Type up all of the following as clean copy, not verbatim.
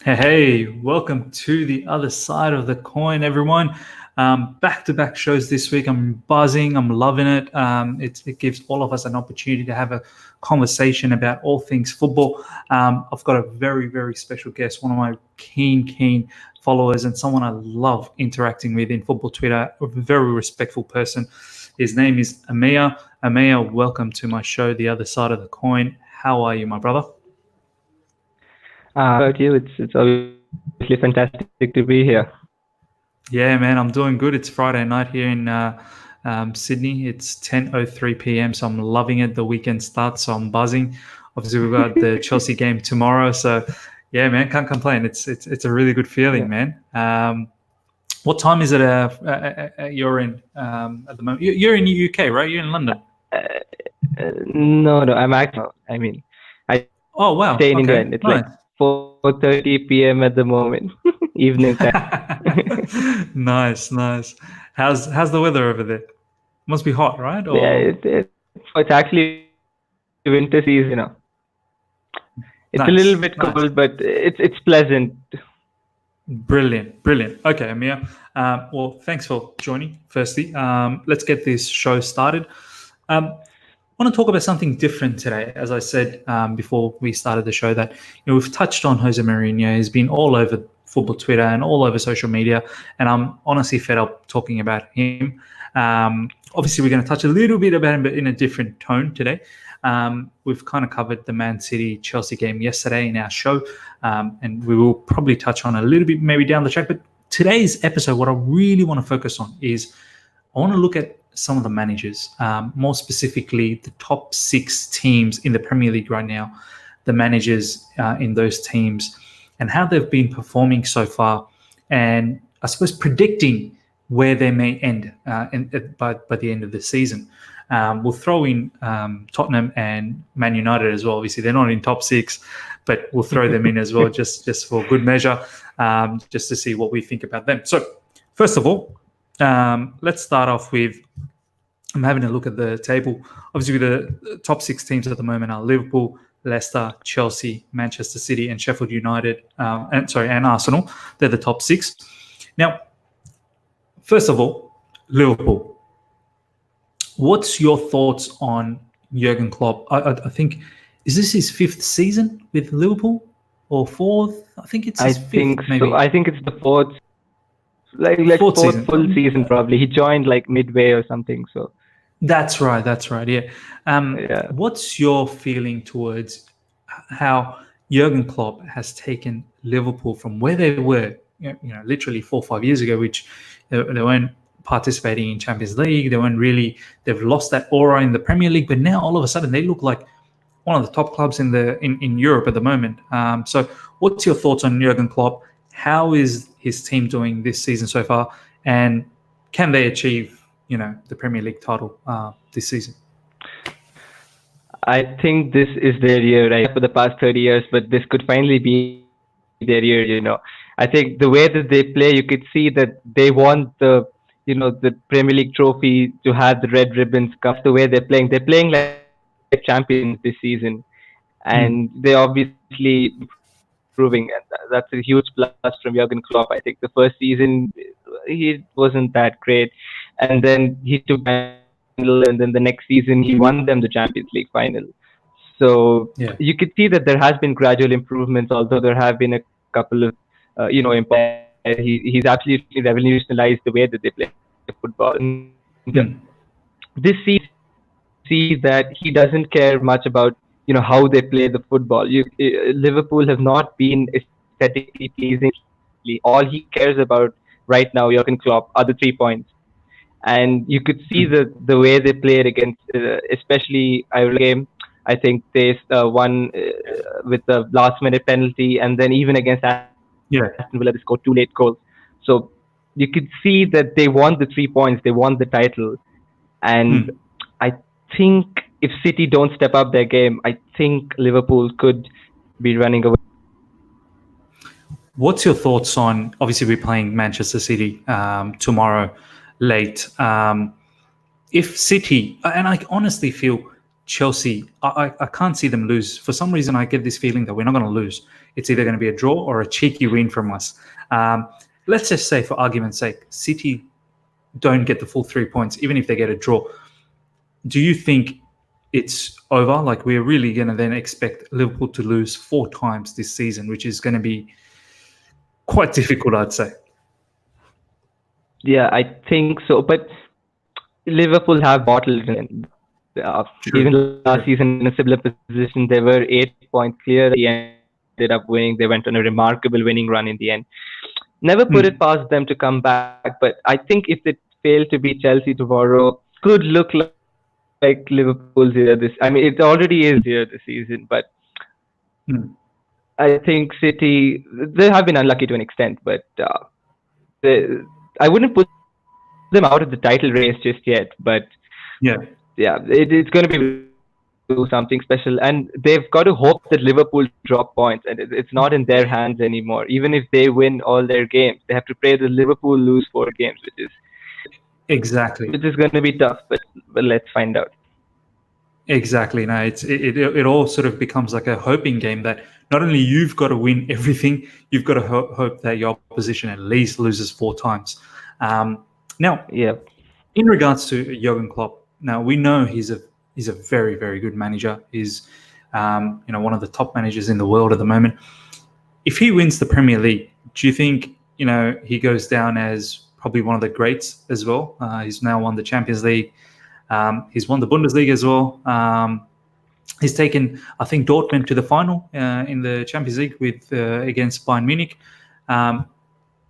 Hey, welcome to the other side of the coin, everyone. Back-to-back shows this week. I'm buzzing. I'm loving it. It gives all of us an opportunity to have a conversation about all things football. I've got a very, very special guest, one of my keen followers and someone I love interacting with in football Twitter, a very respectful person. His name is Ameya. Ameya, welcome to my show, The Other Side of the Coin. How are you, my brother? About you, it's obviously fantastic to be here. Yeah, man, I'm doing good. It's Friday night here in Sydney. It's 10:03 p.m., so I'm loving it. The weekend starts, so I'm buzzing. Obviously, we've got the Chelsea game tomorrow, so yeah, man, can't complain. It's a really good feeling, Yeah. man. What time is it? You're in at the moment. You're in the UK, right? You're in London. No, I'm actually. I mean, I Oh wow. stay in India, Okay, and it's nice. like 4:30 p.m. at the moment, evening time. Nice. How's the weather over there? Must be hot, right? Yeah, Or it's actually winter season. It's a little bit nice. cold, but it's pleasant. Brilliant. Okay, Ameya. Well, thanks for joining. Firstly, let's get this show started. I want to talk about something different today. As I said before we started the show, that we've touched on Jose Mourinho. He's been all over football Twitter and all over social media, and I'm honestly fed up talking about him. Obviously, we're going to touch a little bit about him, but in a different tone today. We've kind of covered the Man City Chelsea game yesterday in our show, and we will probably touch on a little bit maybe down the track. But today's episode, what I really want to focus on is I want to look at some of the managers, more specifically the top 6 teams in the Premier League right now, the managers in those teams, and how they've been performing so far, and I suppose predicting where they may end by the end of the season. We'll throw in Tottenham and Man United as well. Obviously, they're not in top 6, but we'll throw them in as well, just for good measure, just to see what we think about them. So, first of all, let's start off with, I'm having a look at the table. Obviously, the top 6 teams at the moment are Liverpool, Leicester, Chelsea, Manchester City, and Sheffield United, and Arsenal. They're the top 6. Now, first of all, Liverpool. What's your thoughts on Jurgen Klopp? I think, is this his 5th season with Liverpool or 4th? I think it's his 5th, think maybe. so. I think it's the fourth, fourth season. full season probably. He joined like midway or something. So That's right. Yeah. yeah. What's your feeling towards how Jurgen Klopp has taken Liverpool from where they were, literally 4 or 5 years ago, which they weren't participating in Champions League. They've lost that aura in the Premier League, but now all of a sudden they look like one of the top clubs in Europe at the moment. So what's your thoughts on Jurgen Klopp? How is his team doing this season so far? And can they achieve the Premier League title this season? I think this is their year, right? For the past 30 years, but this could finally be their year. I think the way that they play, you could see that they want the Premier League trophy to have the red ribbons. The way they're playing like champions this season, and they obviously improving, and that's a huge plus from Jurgen Klopp. I think the first season he wasn't that great, and then he took final, and then the next season he won them the Champions League final. So you could see that there has been gradual improvements, although there have been a couple of he's absolutely revolutionized the way that they play football. This season, see that he doesn't care much about how they play the football. Liverpool have not been aesthetically pleasing. All he cares about right now, Jurgen Klopp, are the 3 points. And you could see the way they played against, especially Ireland game. I think they won with the last minute penalty, and then even against Aston Villa, they scored 2 late goals. So you could see that they won the 3 points, they won the title, and I think if City don't step up their game, I think Liverpool could be running away. What's your thoughts on, obviously we're playing Manchester City tomorrow late. If City, and I honestly feel Chelsea, I can't see them lose. For some reason, I get this feeling that we're not going to lose. It's either going to be a draw or a cheeky win from us. Let's just say, for argument's sake, City don't get the full 3 points, even if they get a draw. Do you think it's over? Like, we're really going to then expect Liverpool to lose 4 times this season, which is going to be quite difficult, I'd say. Yeah, I think so. But Liverpool have bottled in. Even last season in a similar position, they were 8 points clear. They ended up winning. They went on a remarkable winning run in the end. Never put it past them to come back. But I think if they fail to beat Chelsea tomorrow, could look like Liverpool's year this. I mean, it already is here this season. But I think City, they have been unlucky to an extent. But I wouldn't put them out of the title race just yet. But yeah, it's going to be something special, and they've got to hope that Liverpool drop points, and it's not in their hands anymore. Even if they win all their games, they have to pray that Liverpool lose 4 games, which is going to be tough. But let's find out. Exactly. No, it all sort of becomes like a hoping game that not only you've got to win everything, you've got to hope that your opposition at least loses 4 times. Now, in regards to Jurgen Klopp, now we know he's a very, very good manager. He's one of the top managers in the world at the moment. If he wins the Premier League, do you think he goes down as probably one of the greats as well? He's now won the Champions League. He's won the Bundesliga as well. He's taken, I think, Dortmund to the final in the Champions League against Bayern Munich.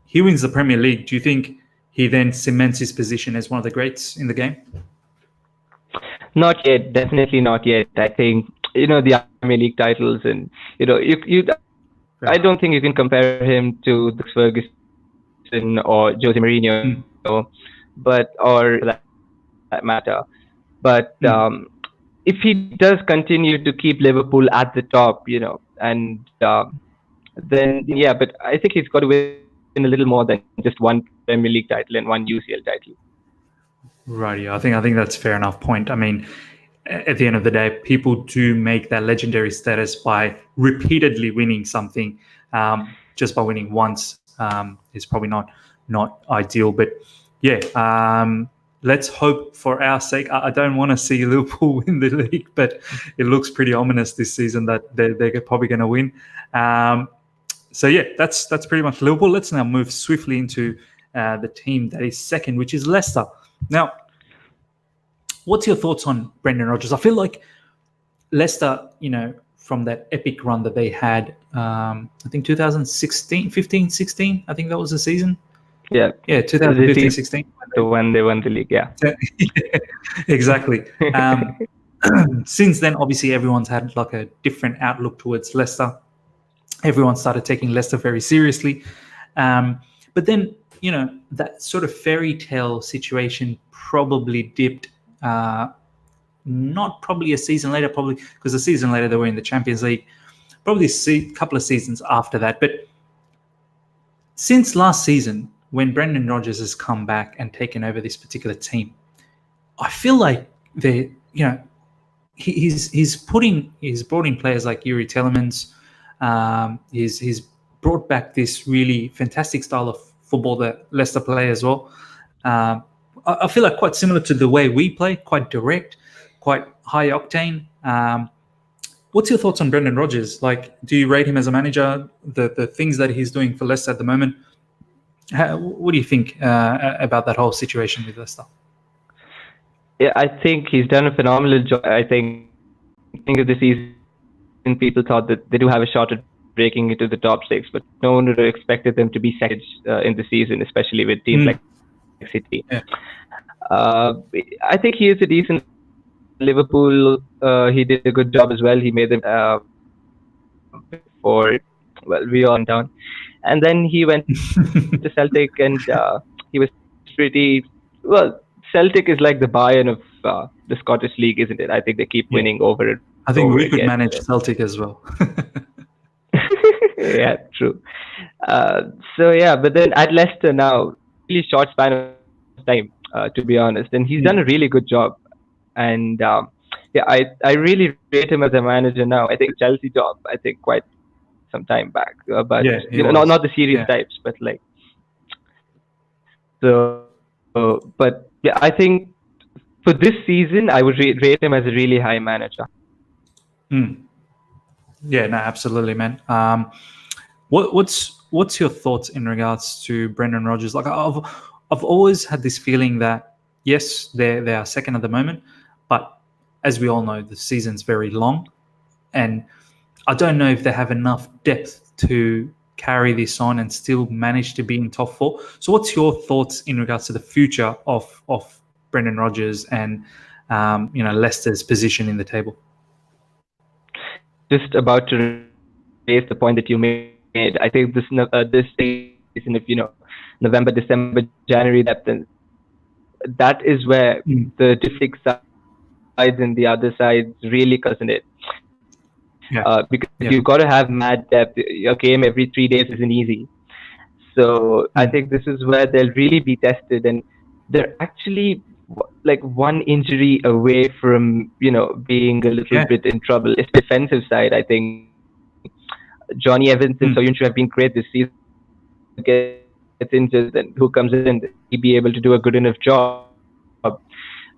He wins the Premier League. Do you think he then cements his position as one of the greats in the game? Not yet, definitely not yet. I think the Premier League titles, and I don't think you can compare him to the Ferguson or Jose Mourinho, but or that matter. But if he does continue to keep Liverpool at the top, and then but I think he's got to win a little more than just one Premier League title and one UCL title. Right, yeah. I think that's a fair enough point. I mean, at the end of the day, people do make that legendary status by repeatedly winning something. Just by winning once is probably not ideal. But let's hope for our sake. I don't want to see Liverpool win the league, but it looks pretty ominous this season that they're probably going to win. So that's pretty much Liverpool. Let's now move swiftly into the team that is second, which is Leicester. Now, what's your thoughts on Brendan Rodgers? I feel like Leicester, from that epic run that they had, I think 2016, 15, 16, I think that was the season. Yeah, 2015, 16. When they won the league, yeah. Exactly. Since then, obviously, everyone's had like a different outlook towards Leicester. Everyone started taking Leicester very seriously. But then, that sort of fairy tale situation probably dipped, not probably a season later, probably because a season later they were in the Champions League, probably a couple of seasons after that. But since last season, when Brendan Rodgers has come back and taken over this particular team, I feel like he's brought in players like Yuri Telemans. He's brought back this really fantastic style of football that Leicester play as well. I feel like quite similar to the way we play, quite direct, quite high octane. What's your thoughts on Brendan Rodgers? Like, do you rate him as a manager? The things that he's doing for Leicester at the moment. What do you think about that whole situation with Leicester? Yeah, I think he's done a phenomenal job. I think of the season, people thought that they do have a shot at breaking into the top 6, but no one would have expected them to be second in the season, especially with teams like City. Yeah. I think he is a decent Liverpool. He did a good job as well. He made them before we all went down, and then he went to Celtic, and he was pretty well. Celtic is like the Bayern of the Scottish League, isn't it? I think they keep winning over it. I think we could manage Celtic as well. Yeah, true. But then at Leicester now, really short span of time, to be honest, and he's done a really good job. And I really rate him as a manager now. I think Chelsea job, I think quite some time back, but Yeah, he not was. the serious Yeah. types, but like but yeah, I think for this season, I would rate him as a really high manager. Mm. Yeah, no, absolutely, man. What's your thoughts in regards to Brendan Rodgers? Like I've always had this feeling that yes, they are second at the moment, but as we all know, the season's very long, and I don't know if they have enough depth to carry this on and still manage to be in top four. So, what's your thoughts in regards to the future of Brendan Rodgers and Leicester's position in the table? Just about to raise the point that you made. I think this season, if November, December, January, that is where the Mm. different sides and the other sides really cousin it. Because you've got to Yeah, have mad yeah, depth. A game every 3 days isn't easy. So I think this is mm. where they'll really be tested, and they're actually like one injury away from being a little Yeah, bit in trouble. It's defensive side. I think Johnny Evans and Soyuncu have been mm. great this season. If one of them gets injured, then who comes in? Will he be able to do a good enough job?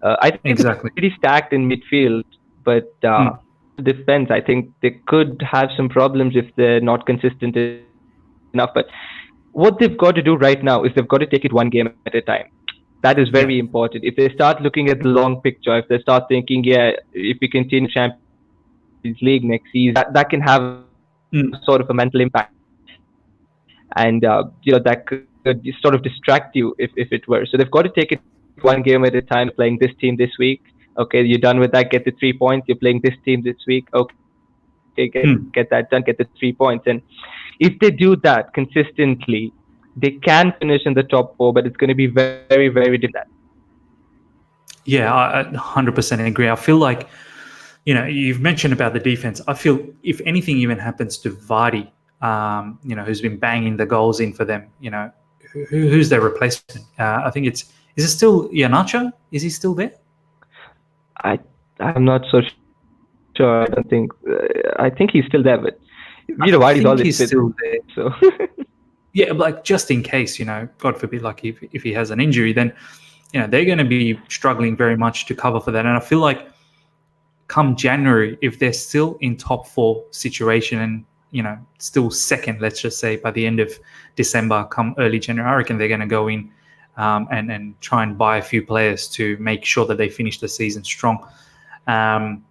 I think they're pretty stacked in midfield, Exactly. but in terms of Mm. defense, I think they could have some problems if they're not consistent enough. But what they've got to do right now is they've got to take it one game at a time. That is very important. If they start Yeah, looking at the long picture, if they start thinking, yeah, if we continue to win Champions League next season, that can have a sort of a mental impact, mm. and that could sort of distract you if it were. So they've got to take it one game at a time. They're playing this team this week. Okay, you're done with that. Get the 3 points. You're playing this team this week. Okay, get that done. Get the 3 points. And Mm. if they do that consistently, they can finish in the top four. But it's going to be very, very difficult to do that. Yeah, I 100% agree. I feel like you've mentioned about the defense. I feel if anything even happens to Vardy, who's been banging the goals in for them, who's their replacement? I think is it still Iheanacho? Is he still there? I I'm not so sure. I think he's still there, but I Vardy's always think fit. he's still there. So Yeah, like just in case, God forbid, like if he has an injury, then they're going to be struggling very much to cover for that. And I feel like come January, if they're still in top four situation and still second, let's just say by the end of December, come early January, I reckon they're going to go in and try and buy a few players to make sure that they finish the season strong. Um,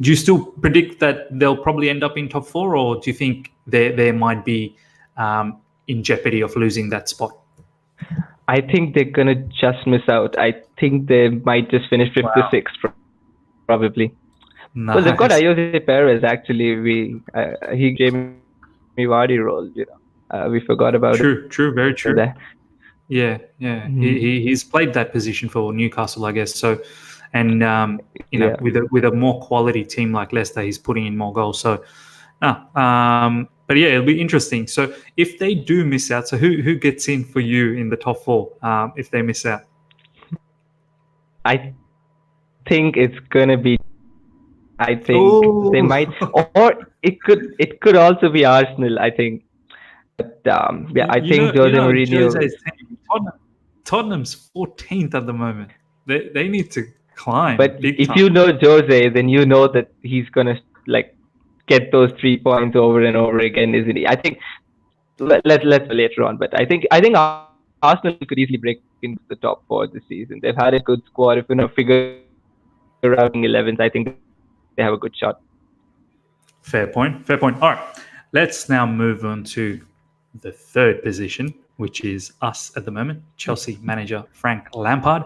do you still predict that they'll probably end up in top four, or do you think they might be in jeopardy of losing that spot? I think they're gonna just miss out. I think they might just finish fifth to Wow, sixth probably. Well, they've got nice. Jose Perez actually. He Jamie Vardy role. We forgot about him True, there. very true. Yeah, yeah. Hmm. He's played that position for Newcastle, I guess. So, and Yeah. with a more quality team like Leicester, he's putting in more goals. So, but yeah, it'll be interesting. So, if they do miss out, so who gets in for you in the top four? If they miss out, I think it's gonna be Chelsea. I think they oh, might, or it could also be Arsenal. I think, but yeah, I think Jose Mourinho. Jose's team, Tottenham's 14th at the moment. They need to climb But big if time. you know Jose, then you know that he's gonna like get those 3 points over and over again, isn't he? I think let's later on, but I think Arsenal could easily break into the top four this season. They've had a good squad. If figure out 11s, I think they have a good shot. Fair point. Fair point. All right. Let's now move on to the third position, which is us at the moment, Chelsea manager Frank Lampard.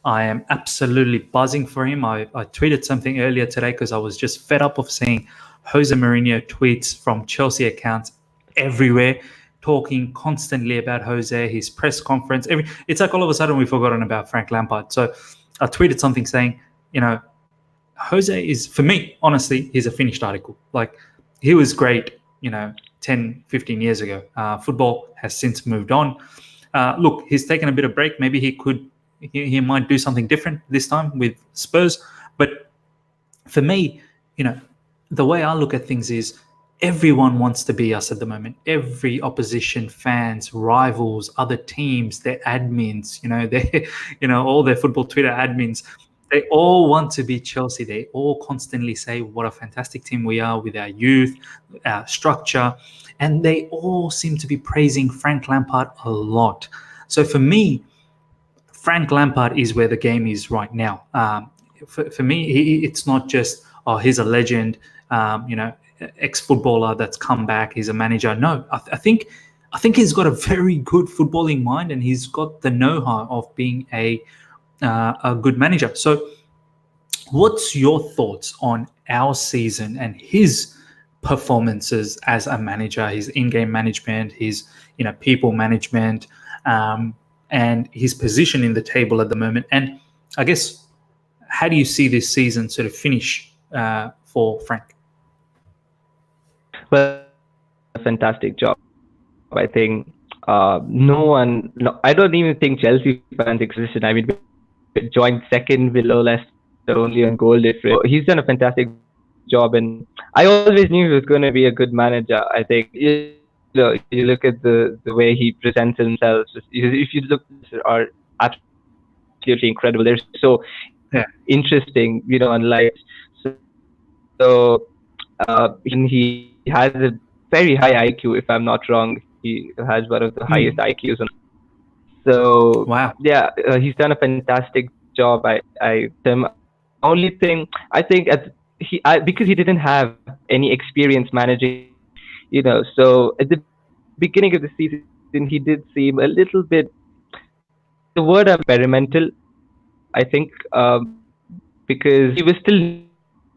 I am absolutely buzzing for him. I tweeted something earlier today because I was just fed up of seeing Jose Mourinho tweets from Chelsea accounts everywhere, talking constantly about Jose, his press conference. It's like all of a sudden we've forgotten about Frank Lampard. So I tweeted something saying, Jose is, for me, honestly, he's a finished article. Like, he was great, 10, 15 years ago. Football has since moved on. Look, he's taken a bit of break. Maybe he might do something different this time with Spurs. But for me, the way I look at things is everyone wants to be us at the moment. Every opposition fans, rivals, other teams, their admins, their, all their football Twitter admins, they all want to be Chelsea. They all constantly say what a fantastic team we are with our youth, our structure, and they all seem to be praising Frank Lampard a lot. So for me, Frank Lampard is where the game is right now. For me, it's not just, oh, he's a legend, ex-footballer that's come back. He's a manager. No, I think he's got a very good footballing mind, and he's got the know-how of being a good manager. So, what's your thoughts on our season and his performances as a manager, his in-game management, his people management, and his position in the table at the moment? And I guess, how do you see this season sort of finish for Frank? Well, a fantastic job. I think no one, no, I don't even think Chelsea fans exist. I mean, we joined second below Leicester only on goal difference. So he's done a fantastic job, and I always knew he was going to be a good manager. I think you look at the way he presents himself. If you look, are absolutely incredible. They're so interesting, on light. So he has a very high IQ, if I'm not wrong. He has one of the highest IQs. So Wow. yeah, he's done a fantastic job. Only thing I think because he didn't have any experience managing, so at the beginning of the season he did seem a little bit. The word experimental, I think, because he was still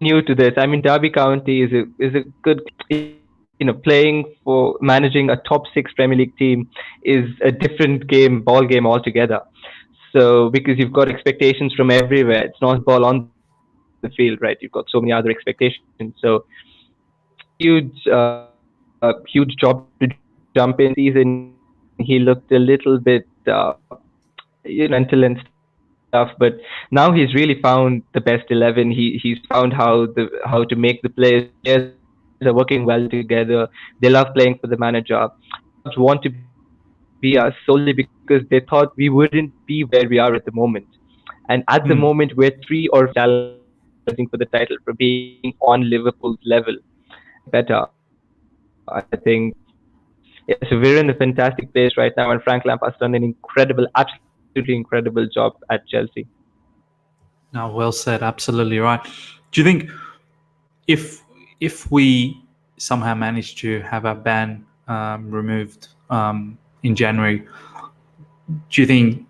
new to this. I mean, Derby County is a good, playing for managing a top six Premier League team is a different ball game altogether. So because you've got expectations from everywhere, it's not ball on the field, right? You've got so many other expectations. So huge job to jump in season. He looked a little bit mental and stuff, but now he's really found the best 11. He's found how to make the players are working well together. They love playing for the manager. Want to be us solely because they thought we wouldn't be where we are at the moment. And at the moment, we're 3 or 4 points challenging for the title from being on Liverpool's level. And we could do better, I think. Yeah, so we're in a fantastic place right now, and Frank Lampard's done an absolutely incredible job at Chelsea. No, well said. Absolutely right. Do you think if we somehow manage to have our ban removed in January, do you think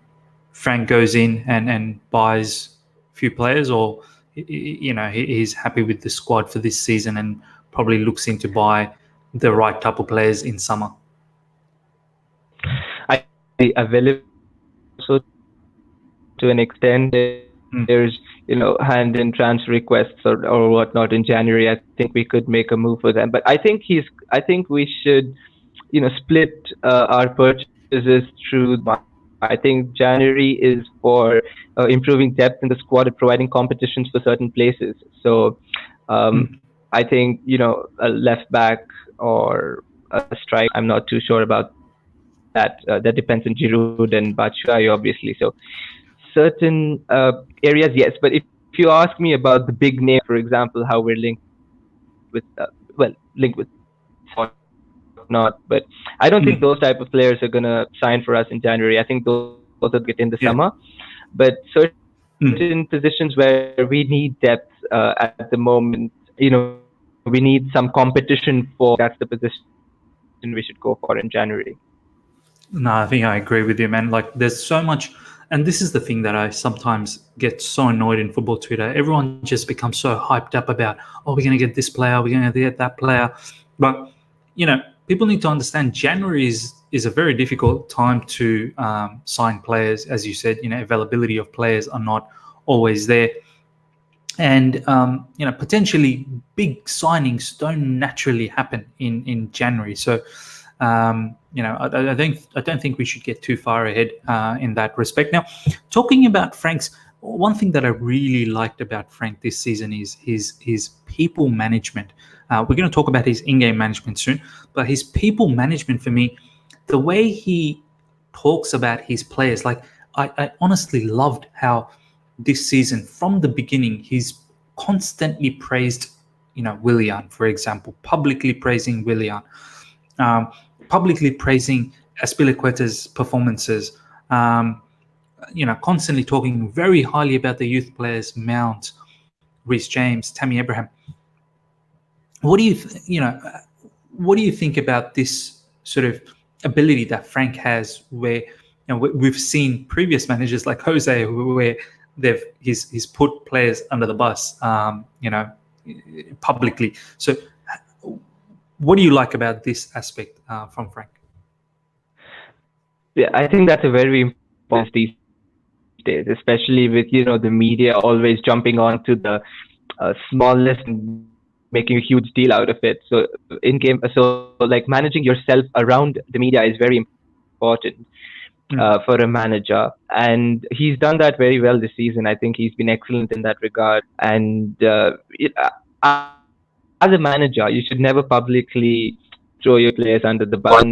Frank goes in and buys a few players, or he's happy with the squad for this season and probably looks into buy the right type of players in summer? I available also to an extent. There's hand in transfer requests or whatnot in January. I think we could make a move for them. But I think we should split our purchases through. I think January is for improving depth in the squad and providing competitions for certain places. So I think a left back or a strike. I'm not too sure about that. That depends on Giroud and Batshuayi, obviously. So certain areas, yes. But if you ask me about the big name, for example, how we're linked with not, but I don't think those type of players are gonna sign for us in January. I think those will get in the summer. But certain positions where we need depth at the moment, we need some competition for. That's the position we should go for in January. No, I think I agree with you, man. Like, there's so much, and this is the thing that I sometimes get so annoyed in football Twitter. Everyone just becomes so hyped up about, oh, we're going to get this player, we're going to get that player. But, people need to understand January is a very difficult time to sign players. As you said, availability of players are not always there. And, potentially big signings don't naturally happen in January. So, I don't think we should get too far ahead in that respect. Now, talking about Frank's, one thing that I really liked about Frank this season is his people management. We're going to talk about his in-game management soon, but his people management for me, the way he talks about his players, like I honestly loved how this season from the beginning he's constantly praised, Willian, for example, publicly praising Willian, um, publicly praising Aspilicueta's performances. Constantly talking very highly about the youth players, Mount, Reece James, Tammy Abraham. What do you, what do you think about this sort of ability that Frank has, where we've seen previous managers like Jose, where he's put players under the bus, publicly. So, what do you like about this aspect from Frank? Yeah, I think that's a very important these days, especially with the media always jumping onto the smallness and making a huge deal out of it. So in game, so like managing yourself around the media is very important for a manager, and he's done that very well this season. I think he's been excellent in that regard. And as a manager, you should never publicly throw your players under the bus.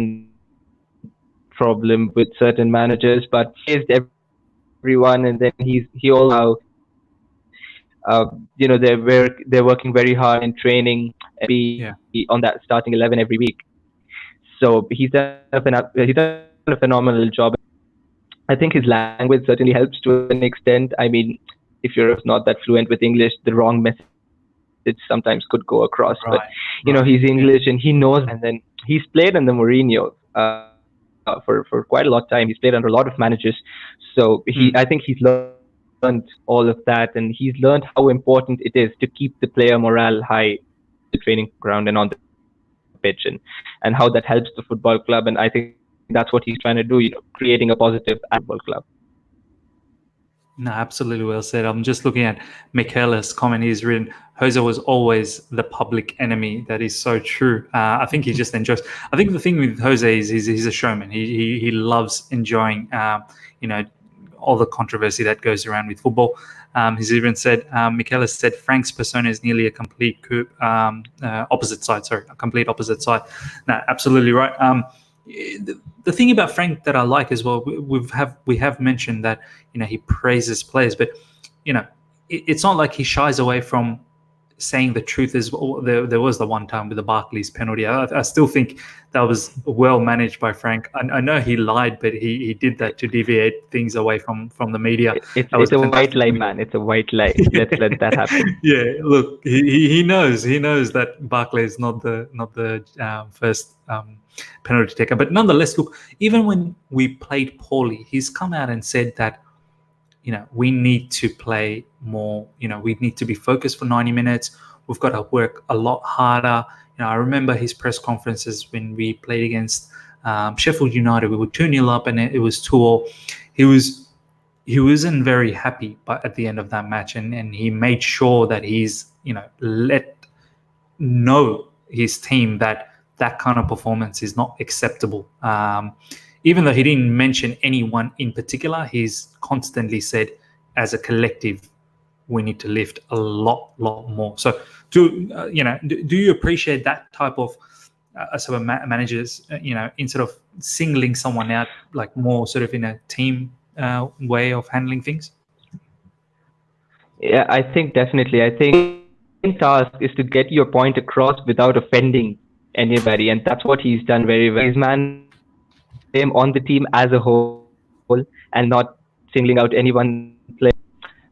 Problem with certain managers, but he praised everyone, and then he also they're working very hard in training and be on that starting 11 every week. So he's done a phenomenal job. I think his language certainly helps to an extent. I mean, if you're not that fluent with English, the wrong message sometimes could go across. But he's English and he knows. And then he's played in the Mourinho for quite a lot of time. He's played under a lot of managers, so I think he's learned all of that, and he's learned how important it is to keep the player morale high, the training ground and on the pitch, and how that helps the football club. And I think that's what he's trying to do, creating a positive football club. No, absolutely well said. I'm just looking at Michaela's comment. He's written, Jose was always the public enemy. That is so true. I think he just enjoys. I think the thing with Jose is he's a showman. He loves enjoying, all the controversy that goes around with football. He's even said, Michaela said, Frank's persona is nearly a complete opposite side. Sorry, a complete opposite side. No, absolutely right. The thing about Frank that I like as well, we have mentioned that he praises players, but it's not like he shies away from saying the truth. As well. There was the one time with the Barclays penalty. I still think that was well managed by Frank. I know he lied, but he did that to deviate things away from the media. It's a white lie, man. It's a white lie. Let's let that happen. Yeah, look, he knows that Barclays is not the first penalty taker, but nonetheless, look, even when we played poorly, he's come out and said that we need to play more. We need to be focused for 90 minutes. We've got to work a lot harder. I remember his press conferences when we played against Sheffield United. We were 2-0 up and it was 2-2. He wasn't very happy at the end of that match, and he made sure that he's let know his team that kind of performance is not acceptable. Even though he didn't mention anyone in particular, he's constantly said, as a collective, we need to lift a lot more. So, do you appreciate that type of sort of managers? Instead of singling someone out, like more sort of in a team way of handling things. Yeah, I think definitely. I think the task is to get your point across without offending anybody, and that's what he's done very well. He's managed him on the team as a whole and not singling out any one player.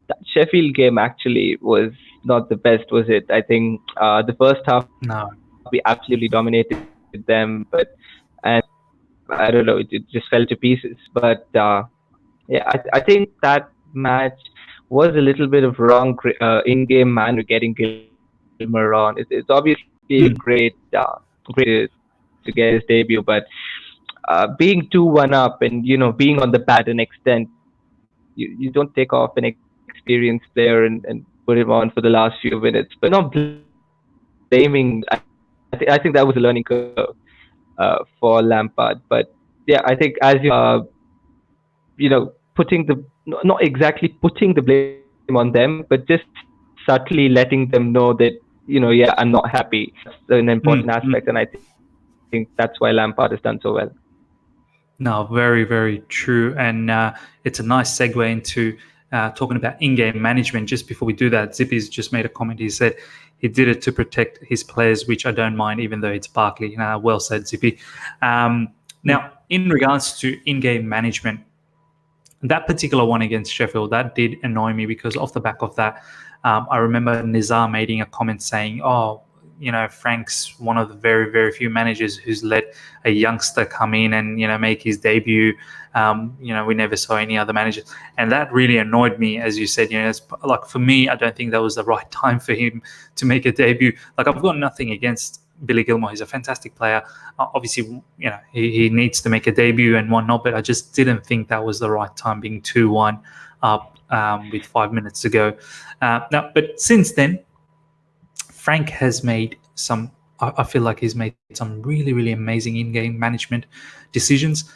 That Sheffield game actually was not the best, was it? I think the first half we absolutely dominated them, and I don't know, it just fell to pieces. But I think that match was a little bit of wrong in-game manner getting Gilmer on. It's obviously great to get his debut, but being 2-1 up and being on the bat an extent, you don't take off an experienced player and put him on for the last few minutes. But not blaming. I think that was a learning curve for Lampard. But yeah, I think as putting the not exactly putting the blame on them, but just subtly letting them know that, yeah, I'm not happy. That's an important Mm, aspect, and I mm. think that's why Lampard has done so well. No, very, very true. And it's a nice segue into talking about in game management. Just before we do that, Zippy's just made a comment. He said he did it to protect his players, which I don't mind, even though it's Barkley. Well said, Zippy. Now, in regards to in game management, that particular one against Sheffield, that did annoy me because off the back of that, I remember Nizar making a comment saying, "Oh, Frank's one of the very, very few managers who's let a youngster come in and make his debut. We never saw any other managers," and that really annoyed me. As you said, it's like for me, I don't think that was the right time for him to make a debut. Like I've got nothing against Billy Gilmore. He's a fantastic player. Obviously, he needs to make a debut and whatnot, but I just didn't think that was the right time, being 2-1 up with 5 minutes to go. Now, but since then, Frank has made some. I feel like he's made some really, really amazing in-game management decisions.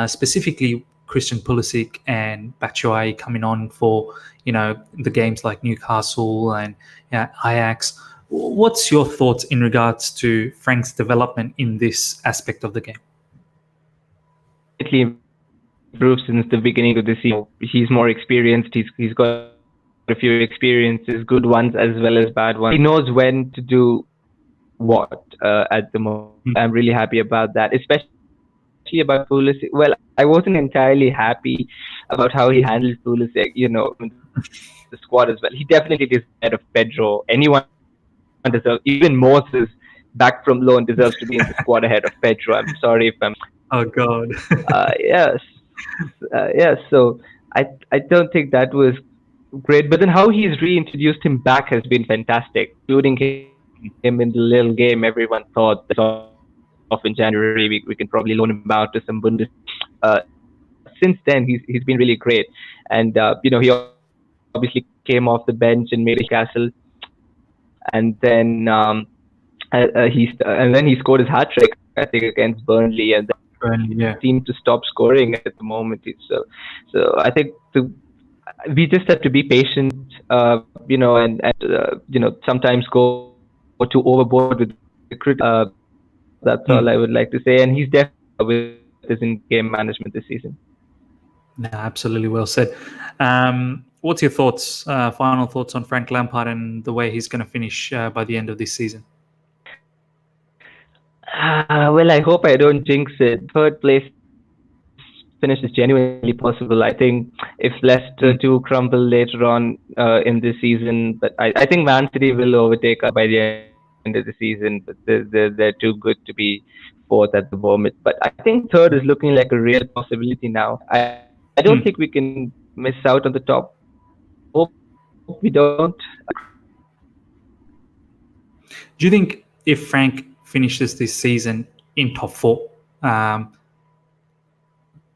Specifically, Christian Pulisic and Batshuayi coming on for the games like Newcastle and Ajax. What's your thoughts in regards to Frank's development in this aspect of the game? Definitely improved since the beginning of the season. He's more experienced. He's got a few experiences, good ones as well as bad ones. He knows when to do what at the moment. I'm really happy about that, especially about Pulisic. Well, I wasn't entirely happy about how he handled Pulisic, in the squad as well. He definitely deserves ahead of Pedro. Anyone deserves, even Moses back from loan deserves to be in the squad ahead of Pedro. I'm sorry if I'm Oh God. yes, yes. So I don't think that was great. But then how he's reintroduced him back has been fantastic, including him in the little game. Everyone thought that off in January. We can probably loan him out to some Bundesliga. Since then, he's been really great, and he obviously came off the bench and made Castle, and then and then he scored his hat trick, I think, against Burnley, and then Yeah. seemed to stop scoring at the moment. So I think we just have to be patient, and sometimes go too overboard with the criticism. That's all I would like to say. And he's definitely with his in-game management this season. No, absolutely well said. What's your thoughts, final thoughts on Frank Lampard and the way he's going to finish by the end of this season? Well, I hope I don't jinx it. Third place finish is genuinely possible. I think if Leicester do crumble later on in this season, but I think Man City will overtake us by the end of the season. But they're too good to be fourth at the moment. But I think third is looking like a real possibility now. I don't think we can miss out on the top. Hope we don't. Do you think if Frank finishes this season in top four, um,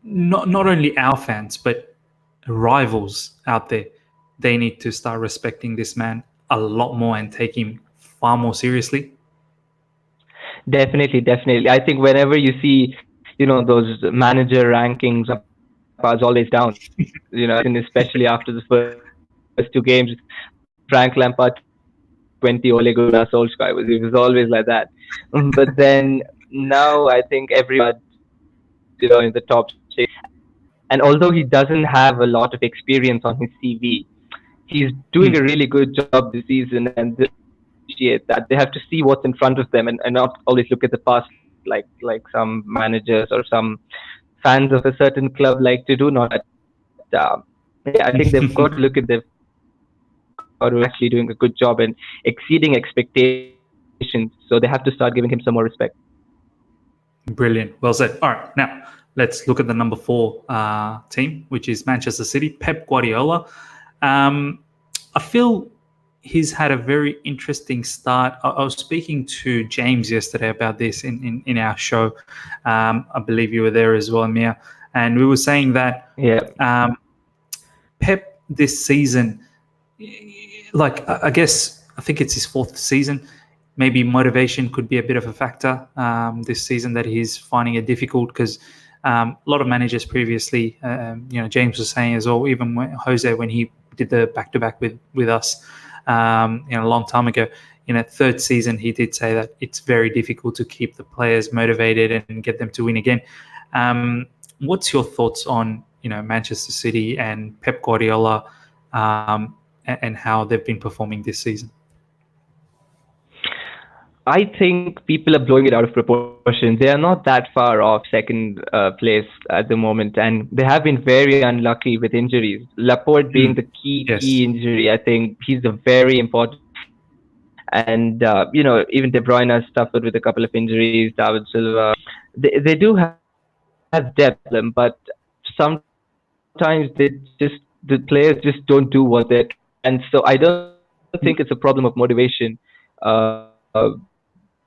not only our fans but rivals out there, they need to start respecting this man a lot more and take him far more seriously? Definitely, definitely. I think whenever you see, those manager rankings, Lampard's always down. And especially after the first two games, Frank Lampard 20, Ole Gunnar Solskjaer he was always like that. But then now I think everyone, in the top six. And although he doesn't have a lot of experience on his CV, he's doing a really good job this season, and they have to appreciate that. They have to see what's in front of them and not always look at the past like some managers or some fans of a certain club like to do. Not that, but yeah, I think they've got to look at their who are actually doing a good job and exceeding expectations. So they have to start giving him some more respect. Brilliant. Well said. All right. Now, let's look at the number four team, which is Manchester City. Pep Guardiola. I feel he's had a very interesting start. I was speaking to James yesterday about this in our show. I believe you were there as well, Mia. And we were saying that Yeah. Pep this season, like I guess I think it's his fourth season. Maybe motivation could be a bit of a factor this season that he's finding it difficult because A lot of managers previously, James was saying as well, even Jose, when he did the back-to-back with us, a long time ago, third season, he did say that it's very difficult to keep the players motivated and get them to win again. What's your thoughts on Manchester City and Pep Guardiola, and how they've been performing this season? I think people are blowing it out of proportion. They are not that far off second place at the moment, and they have been very unlucky with injuries. Laporte being the key Yes. injury, I think he's a very important. And even De Bruyne has suffered with a couple of injuries. David Silva, they do have depth, but sometimes the players just don't do what they're trying to do, and so I don't think it's a problem of motivation. Uh,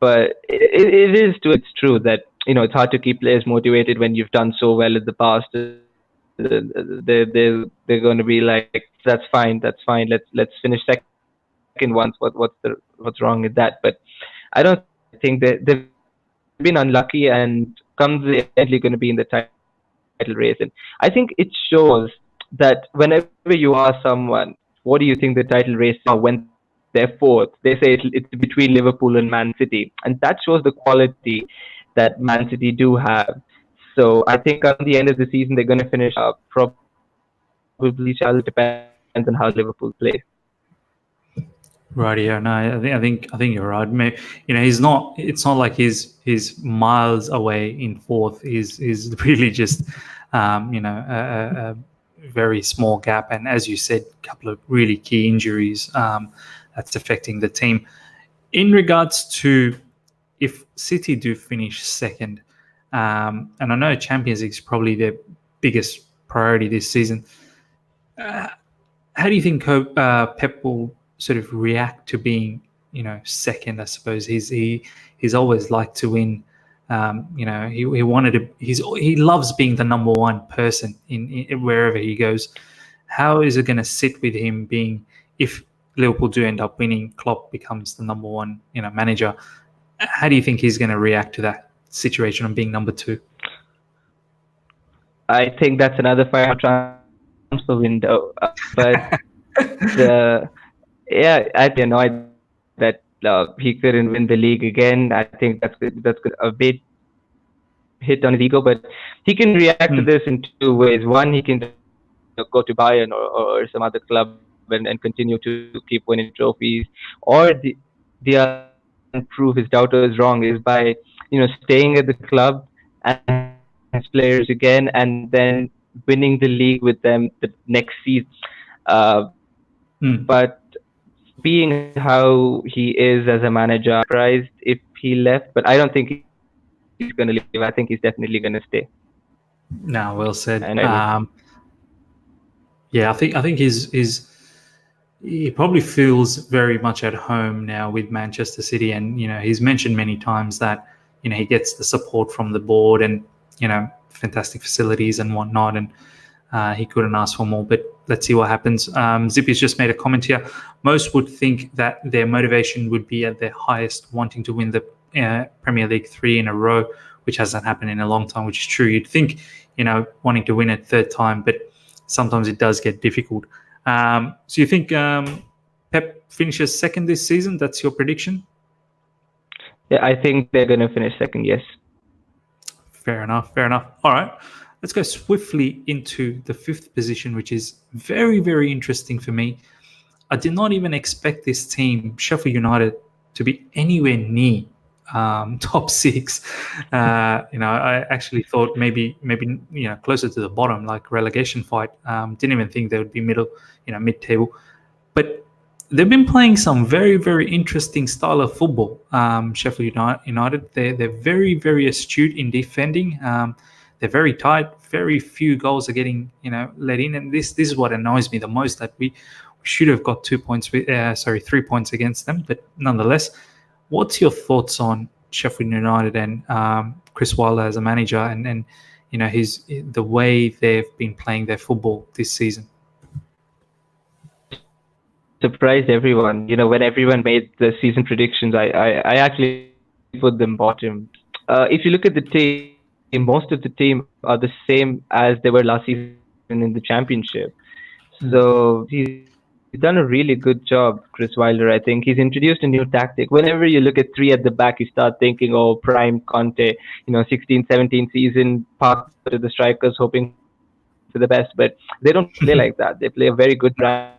but it is to it's true that it's hard to keep players motivated when you've done so well in the past. They're going to be like, that's fine. Let's finish second once. What's wrong with that? But I don't think so. I think they've been unlucky, and come the end, they're definitely going to be in the title race. And I think it shows that whenever you ask someone, what do you think the title race is now when they're fourth? They say it's between Liverpool and Man City, and that shows the quality that Man City do have. So I think on the end of the season they're going to finish probably challenge. Depends on how Liverpool play. Right. Yeah. No. I think you're right. He's not. It's not like he's miles away in fourth. He's really just, a very small gap. And as you said, a couple of really key injuries that's affecting the team. In regards to if City do finish second, and I know Champions League is probably their biggest priority this season. How do you think Pep will sort of react to being, second? I suppose he's always liked to win. He wanted to. He loves being the number one person in wherever he goes. How is it going to sit with him being, if Liverpool do end up winning, Klopp becomes the number one, manager? How do you think he's going to react to that situation of being number two? I think that's another fire transfer window. But yeah, I'd be annoyed that he couldn't win the league again. I think that's a bit hit on his ego. But he can react to this in two ways. One, he can go to Bayern or some other club and continue to keep winning trophies. Or the other way he can prove his doubters wrong is by staying at the club and his players again, and then winning the league with them the next season. But being how he is as a manager, I'm surprised if he left, but I don't think he's going to leave. I think he's definitely going to stay. No, well said. And yeah, I think he probably feels very much at home now with Manchester City, and he's mentioned many times that he gets the support from the board and fantastic facilities and whatnot, and he couldn't ask for more. But let's see what happens. Zippy's just made a comment here. Most would think that their motivation would be at their highest, wanting to win the Premier League 3 in a row, which hasn't happened in a long time, which is true. You'd think, wanting to win it third time, but sometimes it does get difficult. So you think Pep finishes second this season? That's your prediction? Yeah, I think they're going to finish second, yes. Fair enough. All right. Let's go swiftly into the fifth position, which is very, very interesting for me. I did not even expect this team, Sheffield United, to be anywhere near top six. I actually thought maybe closer to the bottom, like relegation fight. Didn't even think they would be mid-table. But they've been playing some very, very interesting style of football. Sheffield United, they're very, very astute in defending. They're very tight. Very few goals are getting let in, and this is what annoys me the most. That we should have got 3 points against them, but nonetheless. What's your thoughts on Sheffield United and Chris Wilder as a manager, and the way they've been playing their football this season? Surprised everyone. When everyone made the season predictions, I actually put them bottom. If you look at the table, most of the team are the same as they were last season in the championship. Mm. So he's done a really good job, Chris Wilder. I think he's introduced a new tactic. Whenever you look at three at the back, you start thinking, oh, prime Conte, 16-17 season, pass the ball to the strikers, hoping for the best. But they don't play like that. They play a very good brand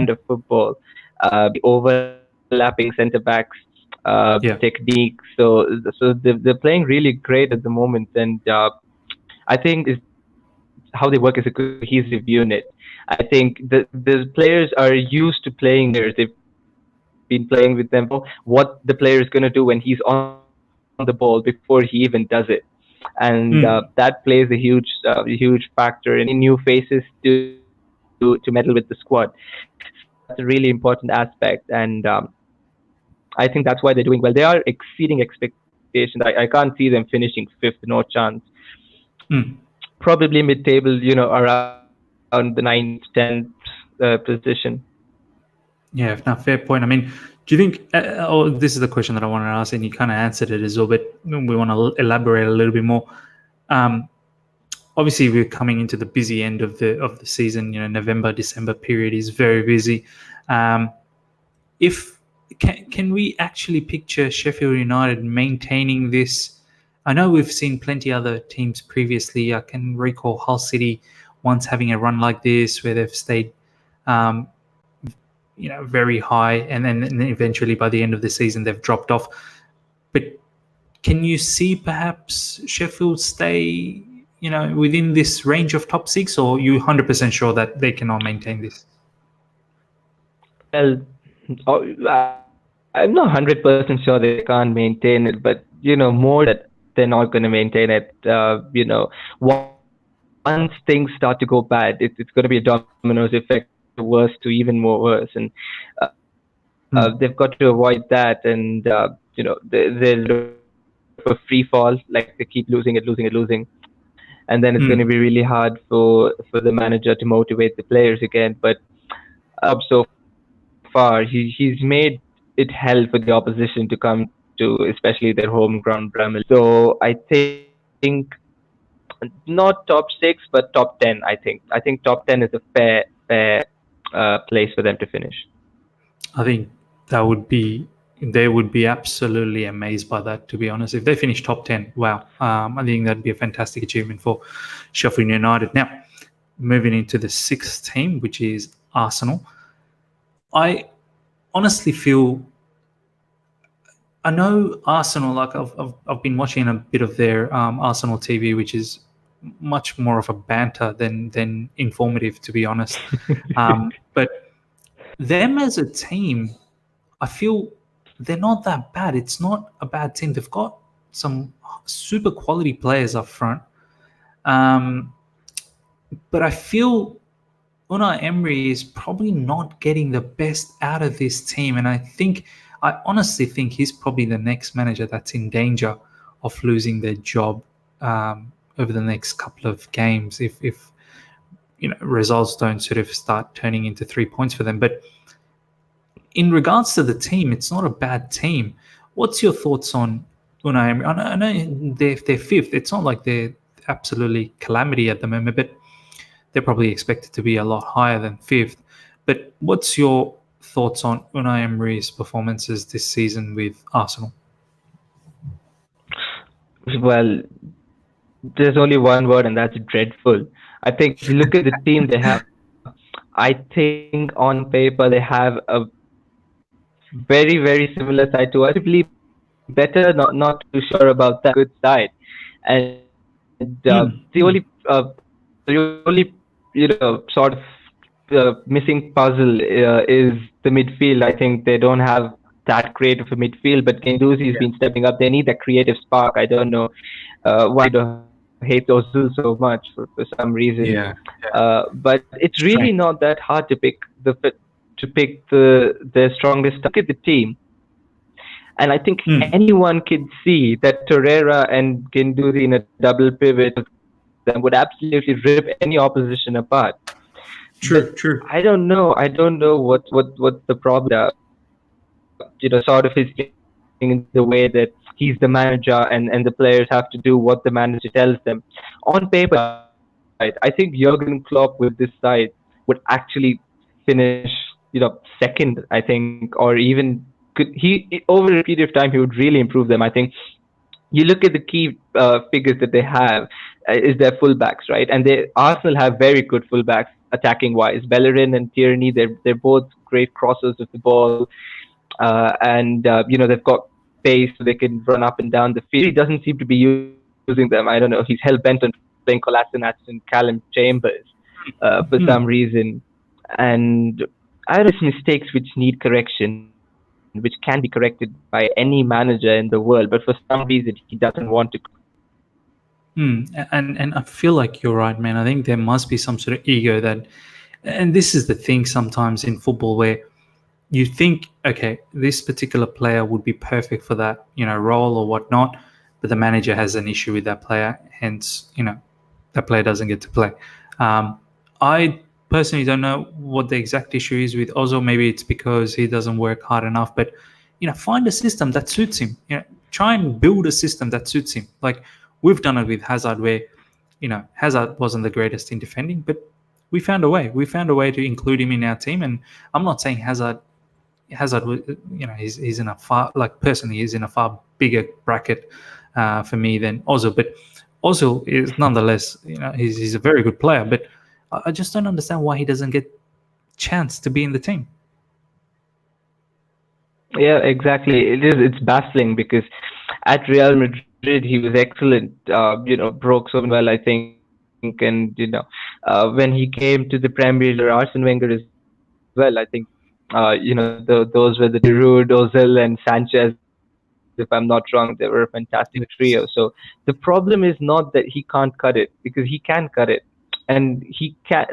of football. They play overlapping centre backs, Yeah. technique. So they're playing really great at the moment, and I think is how they work as a cohesive unit. I think the players are used to playing with these players. They've been playing with them for what the player is going to do when he's on the ball before he even does it, and Mm. that plays a huge factor in bringing new faces to meddle with the squad. So that's a really important aspect, and I think that's why they're doing well. They are exceeding expectations. I can't see them finishing fifth, no chance. Mm. Probably mid-table, around the ninth, tenth position. Yeah, no, fair point. I mean, do you think? This is the question that I wanted to ask, and you kind of answered it as well, but we want to elaborate a little bit more. Um, Obviously, we're coming into the busy end of the season. You know, November, December period is very busy. Um, if can we actually picture Sheffield United maintaining this? I know we've seen plenty other teams previously. I can recall Hull City once having a run like this, where they've stayed, um, very high, and then eventually by the end of the season they've dropped off. But can you see perhaps Sheffield stay, within this range of top six, or are you 100% sure that they cannot maintain this? Well, I'm not 100% sure they can't maintain it, but more that they're not going to maintain it. Once things start to go bad, it's going to be a dominoes effect from worse to even more worse, and they've got to avoid that. And they're a bit of a free fall, like they keep losing it, and then it's going to be really hard Mm. for the manager to motivate the players again. But Sheffield United have done a good job so far. He's made it hell for the opposition to come to, especially their home ground, Bramall. So I think not top six, but top 10. I think top 10 is a fair place for them to finish. I think that would be they would be absolutely amazed by that. To be honest, if they finish top 10, wow, I think that'd be a fantastic achievement for Sheffield United. Now, moving into the sixth team, which is Arsenal, I honestly feel I know Arsenal. Like I've been watching a bit of their Arsenal TV, which is much more of a banter than informative, to be honest. But them as a team, I feel they're not that bad. It's not a bad team. They've got some super quality players up front. Um, but I feel Unai Emery is probably not getting the best out of this team. And I honestly think he's probably the next manager that's in danger of losing their job over the next couple of games if results don't sort of start turning into 3 points for them. But in regards to the team, it's not a bad team. What's your thoughts on Unai Emery? I know they're fifth. It's not like they're absolutely calamity at the moment, but they're probably expected to be a lot higher than fifth. But what's your thoughts on Unai Emery's performances this season with Arsenal? Well, there's only one word, and that's dreadful. I think if you look at the team they have, I think on paper they have a very, very similar side to us. Possibly better, not too sure about that. Good side, and Mm, mm, the only sort of missing puzzle is the midfield. I think they don't have that great of a midfield, but Genduzi's yeah, been stepping up. They need that creative spark. I don't know why do hate Ozil so much for some reason. yeah, yeah. But it's really Strange. not that hard to pick the strongest. Look at the team, and I think Mm, anyone can see that Torreira and Genduzi in a double pivot of them would absolutely rip any opposition apart. But true, true. I don't know. I don't know what's the problem. Sort of is playing in the way that he wants to play. he's the manager, and the players have to do what the manager tells them. On paper, right, I think Jurgen Klopp with this side would actually finish, second, I think, or even could he over a period of time he would really improve them. I think you look at the key figures that they have is their fullbacks, right? And they Arsenal have very good fullbacks attacking wise. Bellerin and Tierney, they're both great crossers of the ball, and they've got pace, so they can run up and down the field. He doesn't seem to be using them. I don't know. He's hell bent on playing Kolasinac and Callum Chambers for some Hmm. reason, and I don't know, it's mistakes which need correction, which can be corrected by any manager in the world, but for some reason he doesn't want to. And I feel like you're right, man. I think there must be some sort of ego that, and this is the thing sometimes in football where you think, okay, this particular player would be perfect for that, role or whatnot, but the manager has an issue with that player, hence, that player doesn't get to play. I personally don't know what the exact issue is with Ozil. Maybe it's because he doesn't work hard enough, but find a system that suits him. Try and build a system that suits him. Like we've done it with Hazard, where Hazard wasn't the greatest in defending, but we found a way. We found a way to include him in our team, and I'm not saying Hazard, he's in a far, like personally, he's in a far bigger bracket for me than Ozil. But Ozil is nonetheless, he's a very good player. But I just don't understand why he doesn't get chance to be in the team. Yeah, exactly. It's baffling because at Real Madrid he was excellent. Broke so well, I think, and when he came to the Premier League, Arsene Wenger as well, I think. Those were the Giroud, Ozil, and Sanchez. If I'm not wrong, they were a fantastic trio. So the problem is not that he can't cut it, because he can cut it, and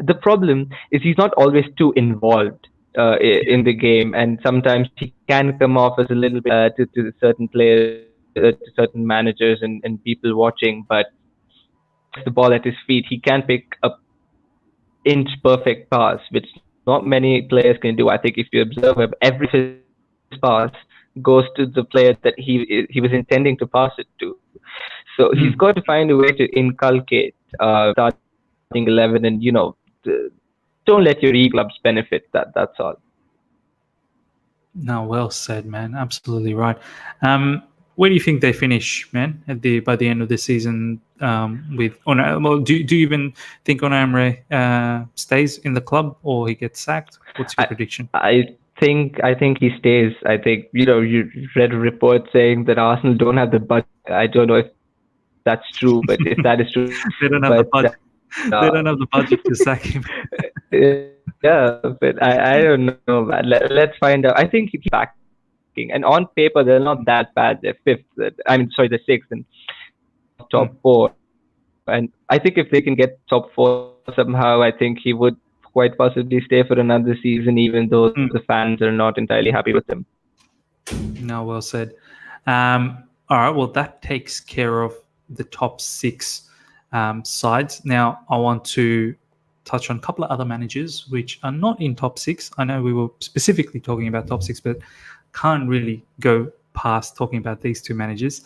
the problem is he's not always too involved in the game, and sometimes he can come off as a little bit to certain players, to certain managers and people watching. But when he gets the ball at his feet, he can pick up inch perfect pass, which not many players can do. I think if you observe him, every of his pass goes to the player that he was intending to pass it to. So he's got to find a way to inculcate starting 11, and don't let your ego clubs benefit. That's all. No, well said, man. Absolutely right. Where do you think they finish, man? By the end of the season, with well, do you even think Onamre stays in the club or he gets sacked? What's your I prediction? I think he stays. I think you read a report saying that Arsenal don't have the budget. I don't know if that's true, but if that is true, They don't but have the budget. They don't have the budget to sack him. yeah, but I don't know, man. Let's find out. I think he's backing, and on paper they're not that bad. They're fifth. They're sixth and top Hmm. four. And I think if they can get top four somehow, I think he would quite possibly stay for another season, even though the fans are not entirely happy with him. No, well said. All right, well, that takes care of the top six sides. Now, I want to touch on a couple of other managers which are not in top six. I know we were specifically talking about top six, but can't really go past talking about these two managers.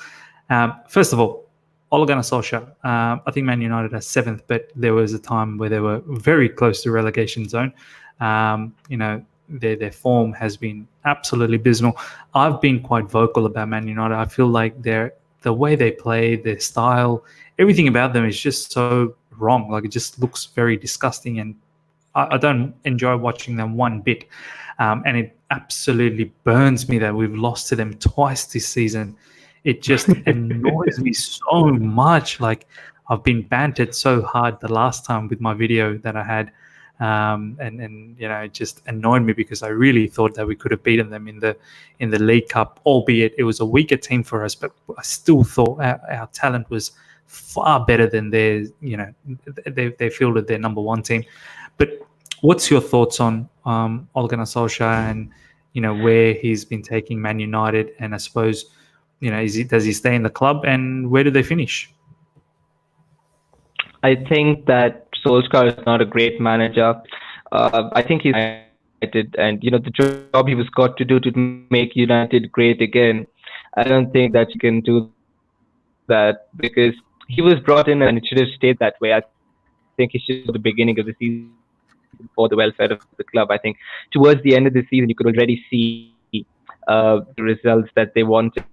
First of all, Ole Gunnar Solskjaer. I think Man United are seventh, but there was a time where they were very close to relegation zone. Their form has been absolutely abysmal. I've been quite vocal about Man United. I feel like the way they play, their style, everything about them is just so wrong. Like it just looks very disgusting, and I don't enjoy watching them one bit. And it absolutely burns me that we've lost to them twice this season. It just annoys me so much. Like I've been bantered so hard the last time with my video that I had, and it just annoyed me because I really thought that we could have beaten them in the League Cup, albeit it was a weaker team for us. But I still thought our talent was far better than their. They fielded their number one team. But what's your thoughts on Ole Gunnar Solskjaer and where he's been taking Man United, and I suppose does he stay in the club, and where do they finish? I think that Solskjaer is not a great manager. I think he's United, and the job he was got to do to make United great again. I don't think that you can do that because he was brought in and it should have stayed that way. I think he should have stayed at the beginning of the season for the welfare of the club. I think towards the end of the season, you could already see the results that they wanted,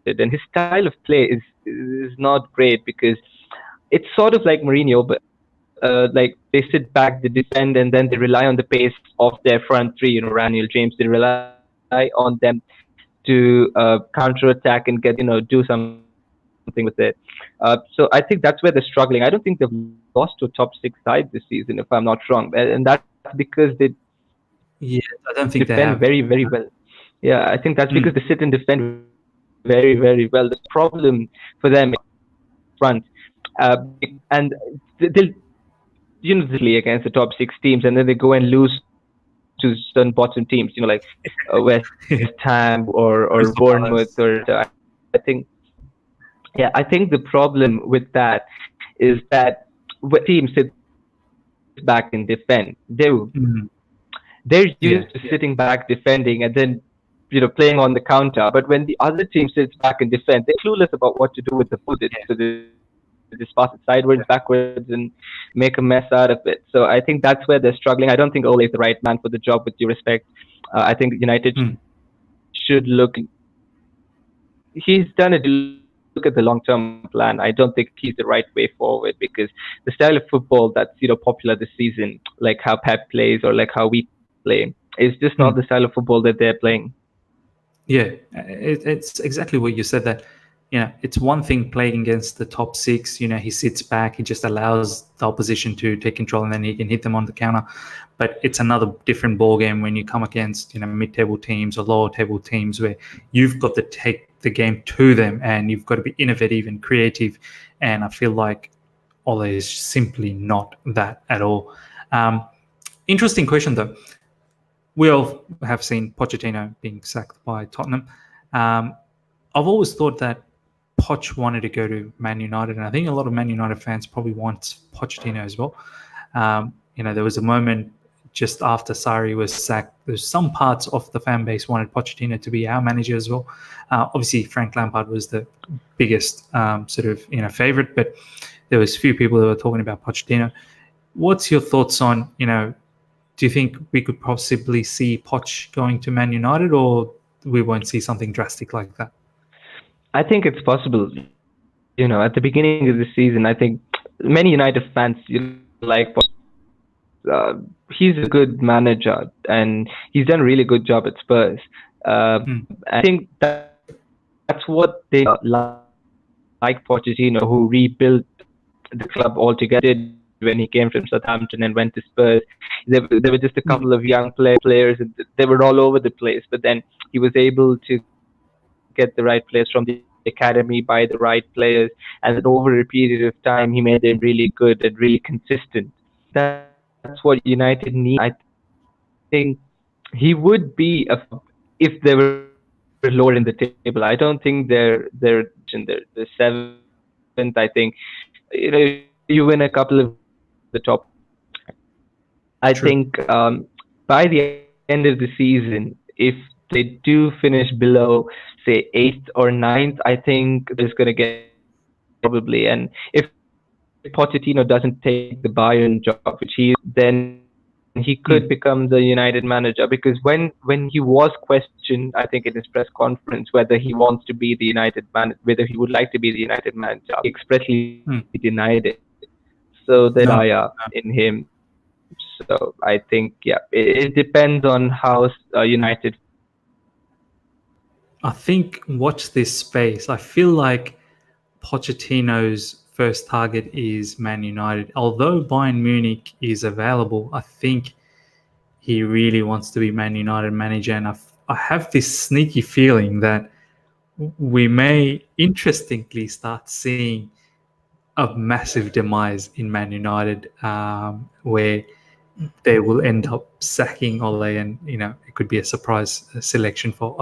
and his style of play is not great because it's sort of like Mourinho, but like they sit back, they defend, and then they rely on the pace of their front three. Raniel James, they rely on them to counter attack and get do something with it. So I think that's where they're struggling. I don't think they've lost to a top six side this season, if I'm not wrong, and that's because they defend very, very well. Yeah, I don't think they Yeah, I have. think that's because they sit and defend very, very well. The problem for them is the front, and they'll usually against the top six teams, and then they go and lose to certain bottom teams, like West Ham or Crystal Bournemouth or Palace. I think yeah, I think the problem with that is that when a team sits back and defend, Mm, they're used to yeah, sitting back defending and then playing on the counter. But when the other team sits back and defend, they're clueless about what to do with the ball. yeah, So they just pass it sideways, backwards, and make a mess out of it. So I think that's where they're struggling. I don't think Ole is the right man for the job, with due respect. I think United mm, should look. He's done it. Look at the long-term plan. I don't think he's the right way forward because the style of football that's popular this season, like how Pep plays or like how we play, is just not the style of football that mm. they're playing. Yeah, it's exactly what you said. That it's one thing playing against the top six. He sits back, he just allows the opposition to take control, and then he can hit them on the counter. But it's another different ball game when you come against mid-table teams or lower table teams where you've got to take the game to them, and you've got to be innovative and creative. And I feel like Ole is simply not that at all. Um, Interesting question though. We all have seen Pochettino being sacked by Tottenham. Um, I've always thought that Poch wanted to go to Man United, and I think a lot of Man United fans probably want Pochettino as well. There was a moment just after Sarri was sacked. There's some parts of the fan base wanted Pochettino to be our manager as well. Obviously, Frank Lampard was the biggest sort of favorite, but there was few people that were talking about Pochettino. What's your thoughts on do you think we could possibly see Poch going to Man United, or we won't see something drastic like that? I think it's possible. At the beginning of the season, I think many United fans like he's a good manager and he's done a really good job at Spurs. Hmm. I think that's what they like Pochettino, who rebuilt the club altogether. Did when he came from Southampton and went to Spurs. There were just a couple of young players, and they were all over the place. But then he was able to get the right players from the academy, buy the right players, and then over a period of time, he made them really good and really consistent. I think that's what United need. I think he would be if they were lower in the table. I don't think they're they're seventh. I think if you win a couple of games, you win the top four. I think True. by the end of the season, if they do finish below, say, eighth or ninth, I think they're just going to get relegated probably. And if Pochettino doesn't take the Bayern job, which he is doing, then he could become the United Hmm. manager. Because when he was questioned, I think in his press conference whether he wants to be the United man, whether he would like to be the United manager, he expressly denied it. Hmm. So there's a lot of fire No, in him. So I think, yeah, it depends on how United feel about him. I think watch this space. I feel like Pochettino's first target is Man United. Although Bayern Munich is available, I think he really wants to be Man United manager. And I have this sneaky feeling that we may interestingly start seeing a massive demise in Man United, where they will end up sacking Ole, and it could be a surprise selection for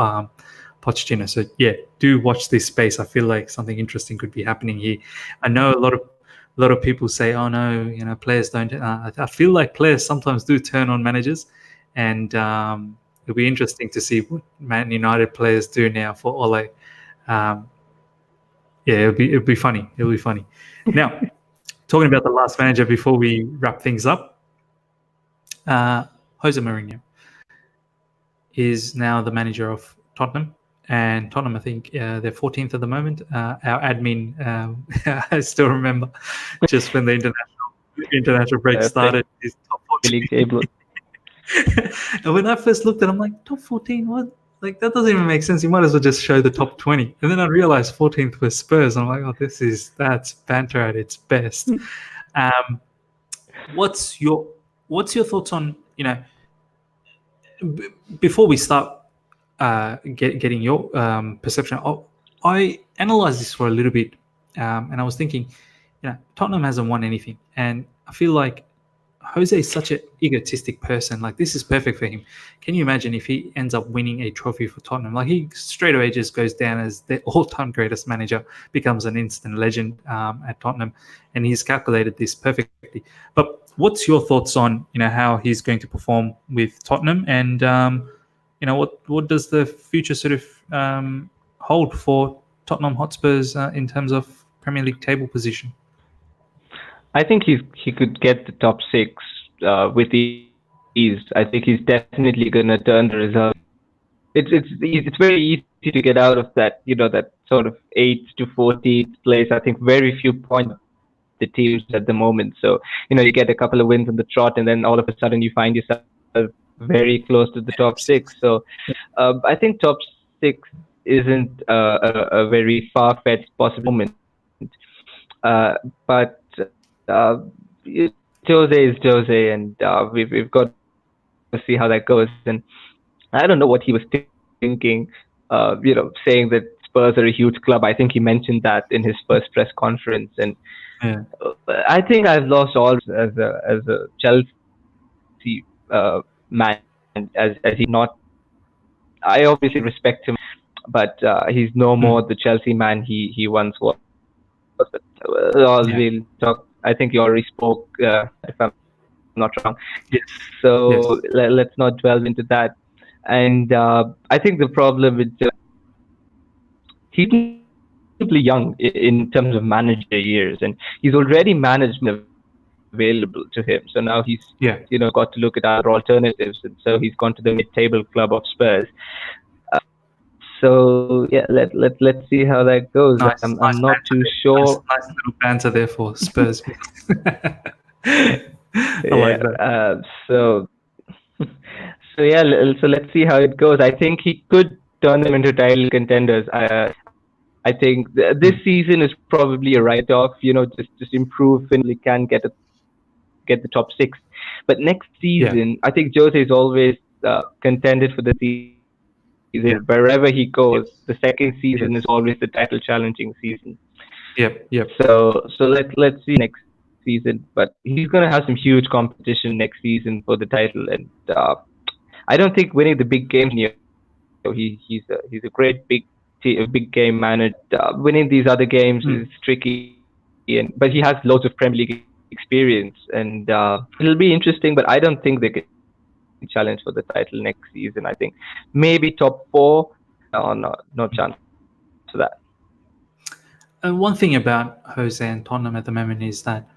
Pochettino. So yeah, do watch this space. I feel like something interesting could be happening here. I know a lot of people say, "Oh no, players don't." I feel like players sometimes do turn on managers, and it'll be interesting to see what Man United players do now for Ole. Um, yeah, it'll be funny. It'll be funny. Now, talking about the last manager before we wrap things up, Jose Mourinho is now the manager of Tottenham. And Tottenham, I think they're 14th at the moment. Our admin, I still remember just when the international break started, his top League 14. table. And when I first looked at it, I'm like, top 14? What? Like, that doesn't even make sense. You might as well just show the top 20. And then I realized 14th was Spurs. I'm like, oh, that's banter at its best. Um, what's your thoughts on, before we start getting your perception, I analyzed this for a little bit, and I was thinking, Tottenham hasn't won anything, and I feel like Jose is such an egotistic person. Like, this is perfect for him. Can you imagine if he ends up winning a trophy for Tottenham? Like, he straight away just goes down as the all-time greatest manager, becomes an instant legend at Tottenham, and he's calculated this perfectly. But what's your thoughts on how he's going to perform with Tottenham, and what does the future sort of hold for Tottenham Hotspurs in terms of Premier League table position? I think he could get the top six with ease. I think he's definitely going to turn the result. It's very easy to get out of that that sort of 8th to 14th place. I think very few points the teams at the moment. So you get a couple of wins on the trot, and then all of a sudden you find yourself very close to the top six. So I think top six isn't a very far-fetched possible moment. But Jose is Jose, and we've got to see how that goes. And I don't know what he was thinking, saying that Spurs are a huge club. I think he mentioned that in his first press conference, and I think I've lost all as a Chelsea man, as he's not. I obviously respect him, but he's no more the Chelsea man he once was. But we'll talk. I think you already spoke, if I'm not wrong. Yes. So let's not delve into that. And I think the problem with he's simply young in terms of manager years, and he's already managed available to him. So now he's got to look at other alternatives, and so he's gone to the mid-table club of Spurs. So yeah, let's see how that goes. I'm not too sure. Nice little banter there for Spurs. I like that. So let's see how it goes. I think he could turn them into title contenders. I think this season is probably a write-off. Just improve and we can get the top six. But next season, I think Jose is always contended for the season. Wherever he goes, the second season is always the title challenging season. Yep. So let's see next season, but he's going to have some huge competition next season for the title, and I don't think winning the big games. He's a great big game manager. Winning these other games is tricky, but he has loads of Premier League experience, and it'll be interesting. But I don't think they can challenge for the title next season. I think maybe top 4. No chance for that. One thing about Jose and Tottenham at the moment is that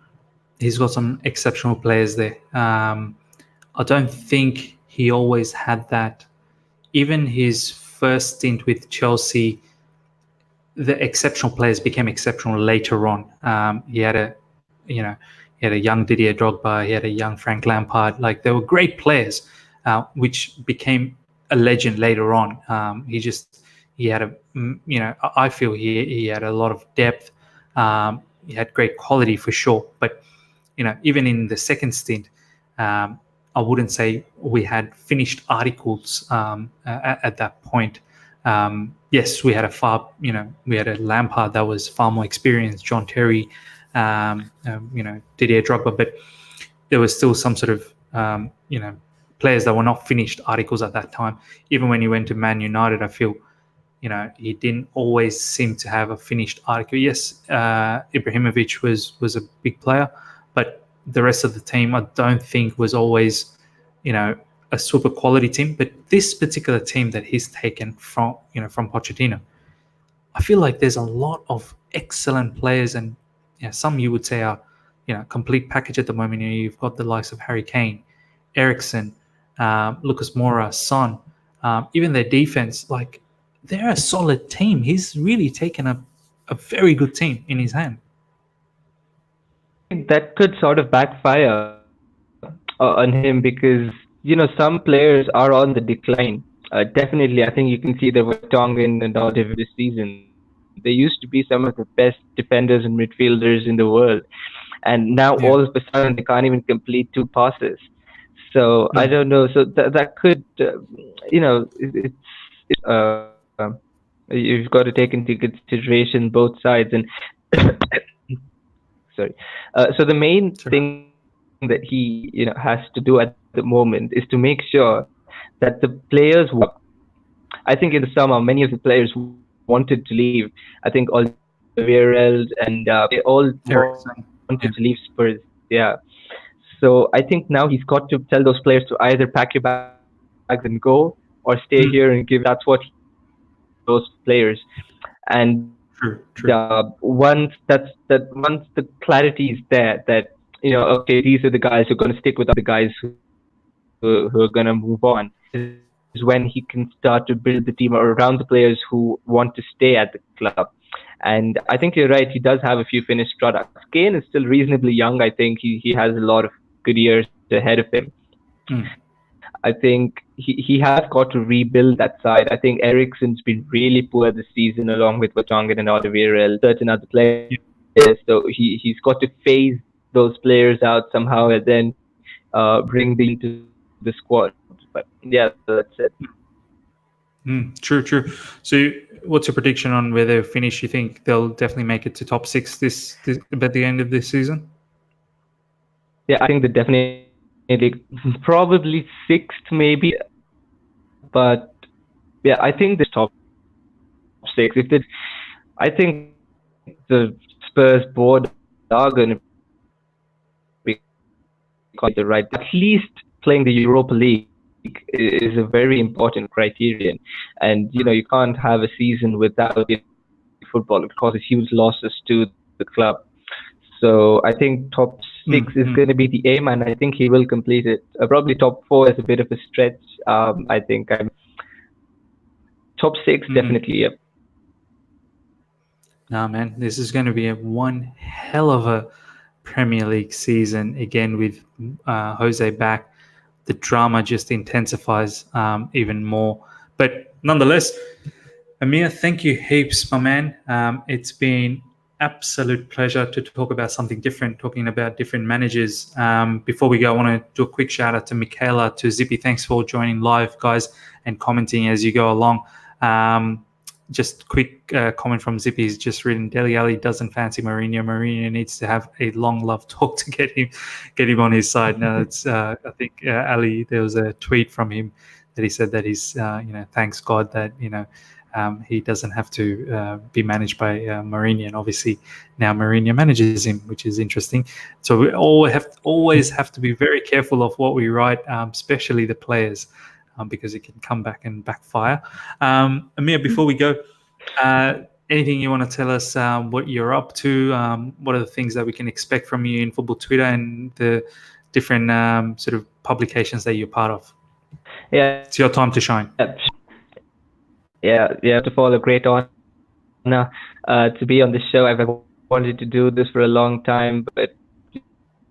he's got some exceptional players there. I don't think he always had that. Even his first stint with Chelsea, the exceptional players became exceptional later on. He had a young Didier Drogba, he had a young Frank Lampard. Like, they were great players, which became a legend later on. I feel he had a lot of depth. He had great quality for sure. But even in the second stint, I wouldn't say we had finished articles at that point. Yes, we had a Lampard that was far more experienced, John Terry, Didier Drogba, but there was still some sort of players that were not finished articles at that time. Even when he went to Man United, I feel he didn't always seem to have a finished article. Yes, Ibrahimovic was a big player, but the rest of the team I don't think was always a super quality team. But this particular team that he's taken from Pochettino, I feel like there's a lot of excellent players, and some you would say are complete package at the moment. You've got the likes of Harry Kane, Ericsson, Lucas Moura, Son, even their defense. Like they're a solid team. He's really taken a very good team in his hand. That could sort of backfire on him because some players are on the decline. Definitely, I think you can see the Vertonghen and Alderweireld this season. They used to be some of the best defenders and midfielders in the world, and now all of a Yeah, sudden they can't even complete two passes. So I don't yeah, know. So that could, you've got to take into consideration both sides. And sorry. So the main sure. thing that he has to do at the moment is to make sure that the players want. I think in the summer, many of the players wanted to leave. I think Alderweireld and they all wanted to leave Spurs. Ericsson. Yeah. Yeah. So I think now he's got to tell those players to either pack your bags and go or stay here and give it to us. Mm, That's what he needs to do with those players. And true, true. once the clarity is there that okay, these are the guys who are going to stick with us, these are the guys who are going to move on, is when he can start to build the team around the players who want to stay at the club. And I think you're right, he does have a few finished products. Kane is still reasonably young. I think he has a lot of good years ahead of him. Mm, I think he has got to rebuild that side. I think Ericsson's been really poor this season, along with Vertonghen and Alderweireld, certain other players. yeah. So he's got to phase those players out somehow and then bring the into the squad. But yeah, that's it. True, true. So, what's your prediction on where they'll finish? You think they'll definitely make it to top six this at the end of this season? Yeah, I think they definitely probably sixth maybe, but yeah, I think this top six. If they, I think the Spurs board are going to be calling the right. At least playing the Europa League is a very important criterion, and you can't have a season without football. It causes huge losses to the club. So I think top six is going to be the aim, and I think he will complete it. Probably top four is a bit of a stretch. I think top six definitely. Yeah. Nah, man, this is going to be a one hell of a Premier League season again with Jose back. The drama just intensifies even more. But nonetheless, Ameya, thank you heaps, my man. It's been absolute pleasure to talk about something different, talking about different managers. Before we go, I want to do a quick shout out to Michaela, to Zippy. Thanks for joining live, guys, and commenting as you go along. Just quick comment from Zippy. He's just written, Dele Alli doesn't fancy Mourinho. Mourinho needs to have a long love talk to get him on his side. Now, it's I think Ali. There was a tweet from him that he said that he's thanks God that he doesn't have to be managed by Mourinho, and obviously now Mourinho manages him, which is interesting. So we always have to be very careful of what we write, especially the players. Because it can come back and backfire. Ameya, before we go, anything you want to tell us what you're up to? What are the things that we can expect from you in Football Twitter and the different sort of publications that you're part of? Yeah. It's your time to shine. Yeah. First of all, a great honor to be on the show. I've wanted to do this for a long time, but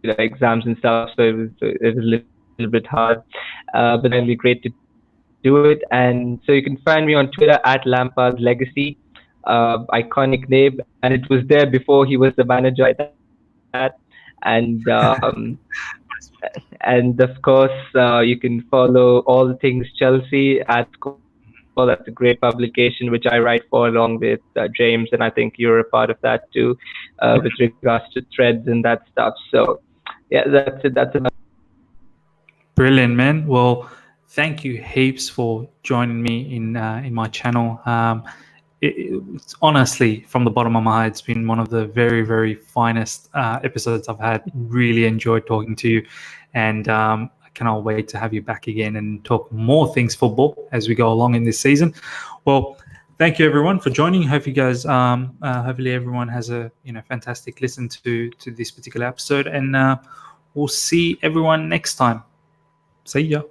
exams and stuff, so it was a little bit hard. But then it'll be great to do it. And so you can find me on Twitter at Lampard's Legacy, iconic name, and it was there before he was the manager at that. And and of course you can follow all things Chelsea at Score. That's a great publication which I write for along with James, and I think you're a part of that too, with regards to threads and that stuff. So yeah, that's it. That's about. Brilliant, man. Well, thank you heaps for joining me in my channel. It's honestly, from the bottom of my heart, it's been one of the very, very finest episodes I've had. Really enjoyed talking to you, and I cannot wait to have you back again and talk more things football as we go along in this season. Well, thank you everyone for joining. Hope you guys, hopefully everyone has a fantastic listen to this particular episode, and we'll see everyone next time. See ya.